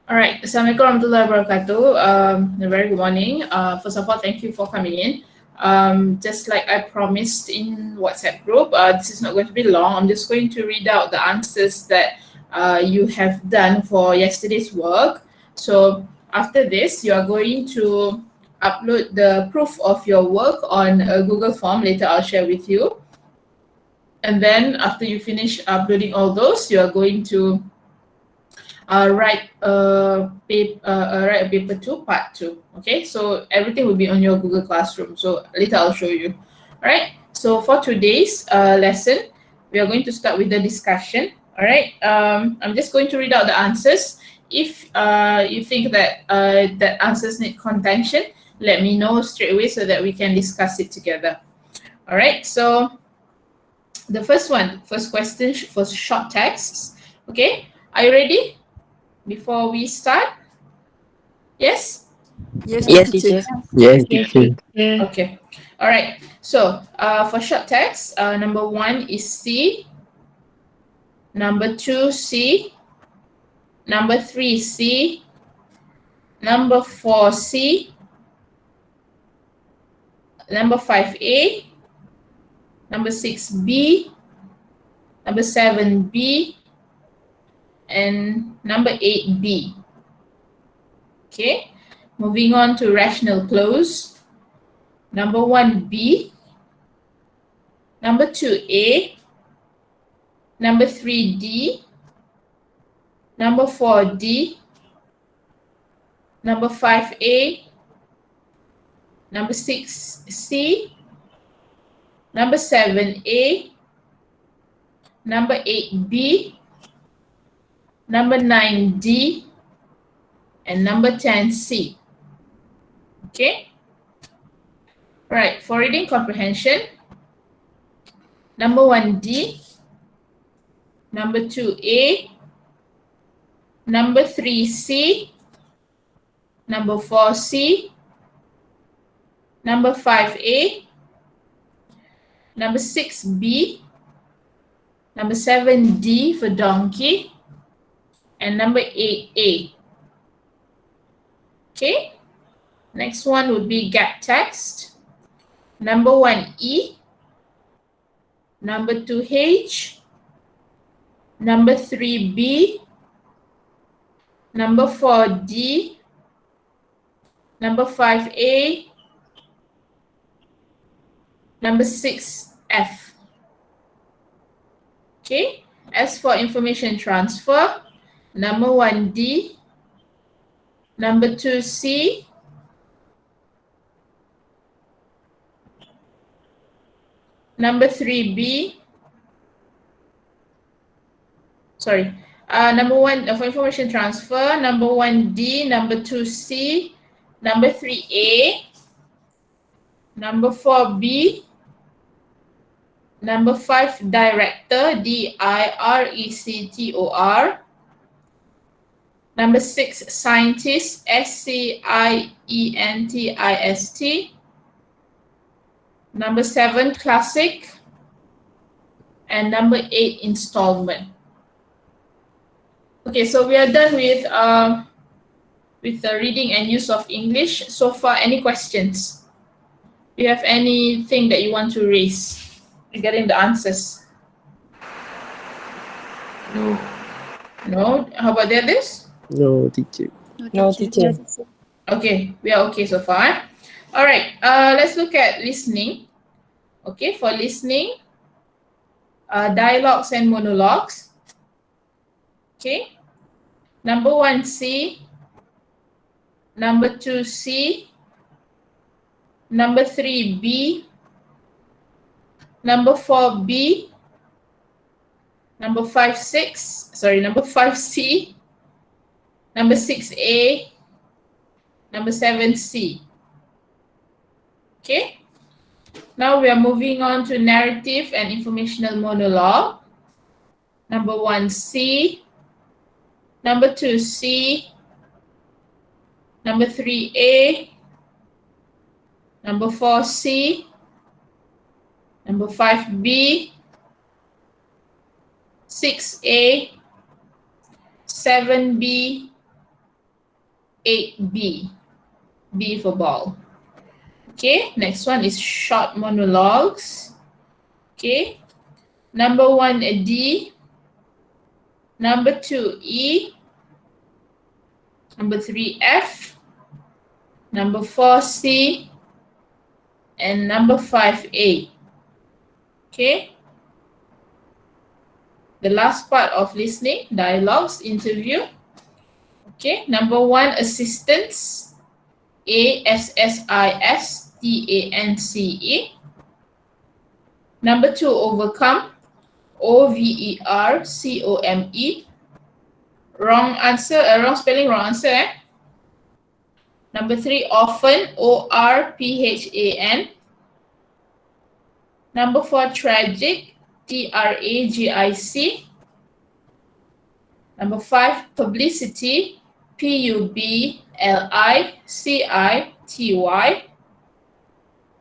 All right. Assalamualaikum warahmatullahi wabarakatuh. A very good morning. First of all, thank you for coming in. Just like I promised in WhatsApp group, this is not going to be long. I'm just going to read out the answers that you have done for yesterday's work. So after this, you are going to upload the proof of your work on a Google form. Later, I'll share with you. And then after you finish uploading all those, you are going to write a paper 2, part 2. Okay, so everything will be on your Google Classroom. So later I'll show you. All right. So for today's lesson, we are going to start with the discussion. All right. I'm just going to read out the answers. If you think that that answers need contention, let me know straight away so that we can discuss it together. All right. So the first question for short texts. Okay. Are you ready? Before we start? Yes? Yes, Yes, teacher. teacher. Yes, Yes, teacher. teacher. Okay. All right. So for short text, number 1 is C. Number 2, C. Number 3, C. Number 4, C. Number 5, A. Number 6, B. Number 7, B. And number 8, B. Okay. Moving on to rational close. Number 1, B. Number 2, A. Number 3, D. Number 4, D. Number 5, A. Number 6, C. Number 7, A. Number 8, B. Number 9, D. And number 10, C. Okay? Right, for reading comprehension, number 1, D. Number 2, A. Number 3, C. Number 4, C. Number 5, A. Number 6, B. Number 7, D for donkey. And number 8, A. Okay. Next one would be gap text. Number 1, E. Number 2, H. Number 3, B. Number 4, D. Number 5, A. Number 6, F. Okay. As for information transfer, number 1, D. Number 2, C. Number 3, B. Sorry. Number 1 for information transfer, number 1, D. Number 2, C. Number 3, A. Number 4, B. Number 5, director, DIRECTOR. Number 6, scientist, SCIENTIST. Number 7, classic. And number 8, installment. Okay, so we are done with the reading and use of English. So far, any questions? Do you have anything that you want to raise regarding the answers? No. No? How about the others? No, teacher. No, teacher. Okay, we are okay so far. All right, let's look at listening. Okay, for listening, dialogues and monologues. Okay, number 1, C. Number 2, C. Number 3, B. Number 4, B. Number 5, 6. Sorry, number 5, C. Number 6, A. Number 7, C. Okay. Now we are moving on to narrative and informational monologue. Number 1, C. Number 2, C. Number 3, A. Number 4, C. Number 5, B. 6, A. 7, B. 8B. B for ball. Okay, next one is short monologues. Okay, number 1 D, number 2 E, number 3 F, number 4 C, and number 5 A. Okay, the last part of listening, dialogues, interview. Okay, number 1 assistance, ASSISTANCE. Number 2 overcome, OVERCOME. Wrong answer, wrong spelling, wrong answer. Number 3 often, ORPHAN. Number 4 tragic, TRAGIC. Number 5 publicity, PUBLICITY.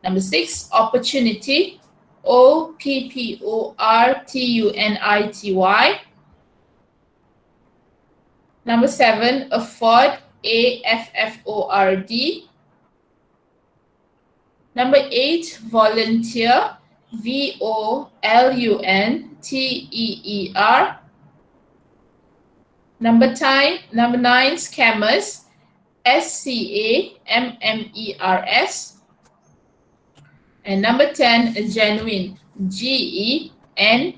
Number 6 opportunity, OPPORTUNITY. Number 7 afford, AFFORD. Number 8 volunteer, VOLUNTEER. Number 9 scammers, SCAMMERS. And number 10 genuine, GENUINE.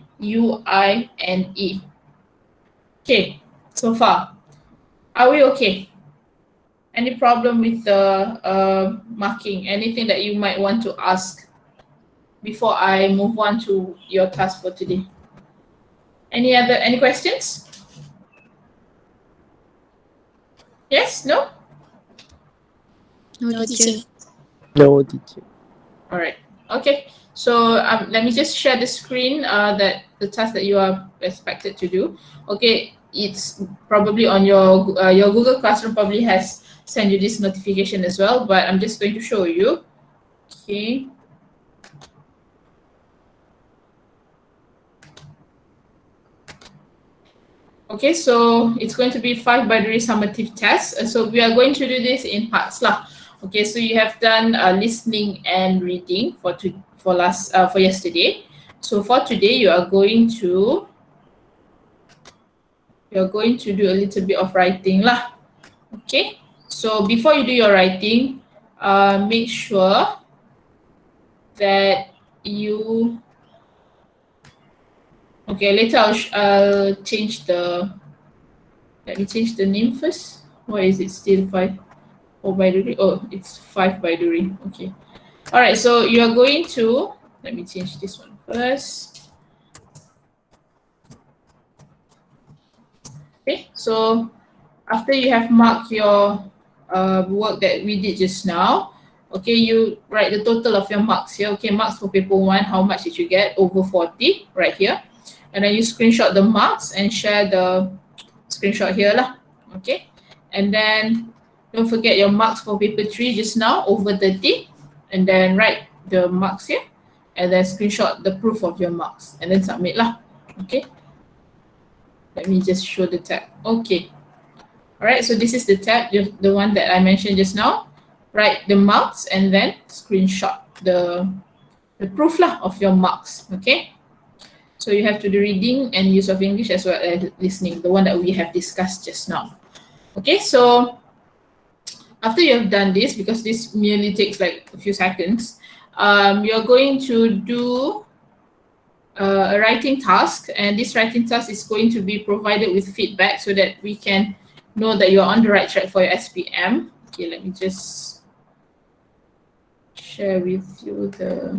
Okay, so far, are we okay? Any problem with the marking? Anything that you might want to ask before I move on to your task for today? Any questions? Yes? No? No, teacher. No, teacher. All right. Okay. So let me just share the screen. That the task that you are expected to do. Okay, it's probably on your Google Classroom probably has sent you this notification as well. But I'm just going to show you. Okay. Okay, so it's going to be 5 binary summative tests. So we are going to do this in parts lah. Okay, so you have done listening and reading for yesterday. So for today, you are going to do a little bit of writing lah. Okay, so before you do your writing, make sure that you. Okay, later I'll change the. Let me change the name first. Why is it still 5? binary? Oh, it's 5 binary. Okay. All right. So you are going to. Let me change this one first. Okay. So after you have marked your work that we did just now, okay, you write the total of your marks here. Okay, marks for paper 1. How much did you get? Over 40 right here. And then you screenshot the marks and share the screenshot here lah. Okay, and then don't forget your marks for paper 3 just now, over 30, and then write the marks here, and then screenshot the proof of your marks, and then submit lah. Okay, let me just show the tab. Okay, all right, so this is the tab, the one that I mentioned just now. Write the marks and then screenshot the proof lah of your marks. Okay. So you have to do reading and use of English as well as listening, the one that we have discussed just now. Okay, so after you have done this, because this merely takes like a few seconds, you're going to do a writing task, and this writing task is going to be provided with feedback so that we can know that you're on the right track for your SPM. Okay, let me just share with you the...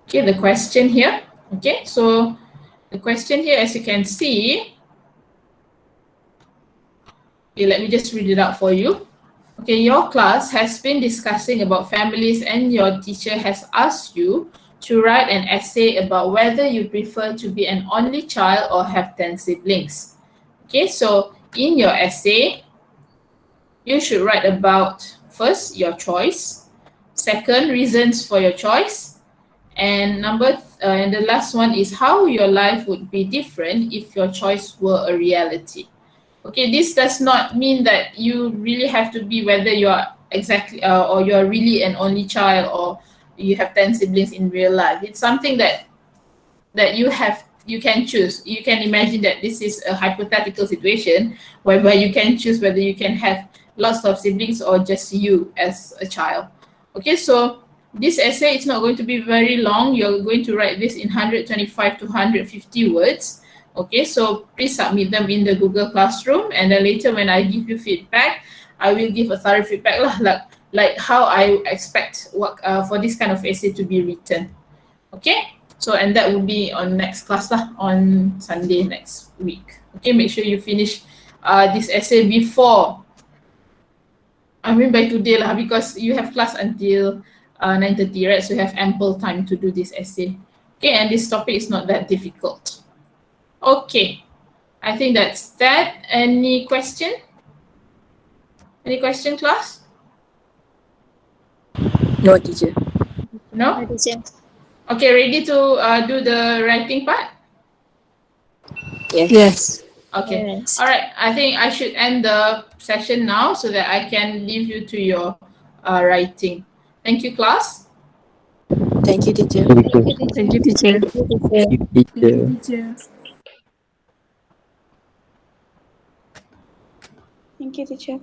Okay, the question here. Okay, so the question here, as you can see, okay, let me just read it out for you. Okay, your class has been discussing about families and your teacher has asked you to write an essay about whether you prefer to be an only child or have 10 siblings. Okay, so in your essay, you should write about first, your choice, second, reasons for your choice, and and the last one is how your life would be different if your choice were a reality. Okay, this does not mean that you really have to be whether you are exactly or you are really an only child or you have 10 siblings in real life. It's something that you can choose. You can imagine that this is a hypothetical situation whereby you can choose whether you can have lots of siblings or just you as a child. Okay, so this essay is not going to be very long. You're going to write this in 125 to 150 words. Okay, so please submit them in the Google Classroom, and then later when I give you feedback, I will give a thorough feedback lah, like how I expect what for this kind of essay to be written. Okay, so and that will be on next class lah, on Sunday next week. Okay, make sure you finish this essay before, I mean by today lah, because you have class until 9:30, right? So you have ample time to do this essay. Okay, and this topic is not that difficult. Okay, I think that's that. Any question? Any question, class? No, teacher. No? Teacher. Okay, ready to do the writing part? Yes. Yes. Okay. Yes. All right. I think I should end the session now so that I can leave you to your writing. Thank you, class. Thank you, teacher. Thank you, teacher. Thank you, teacher. Thank you, teacher.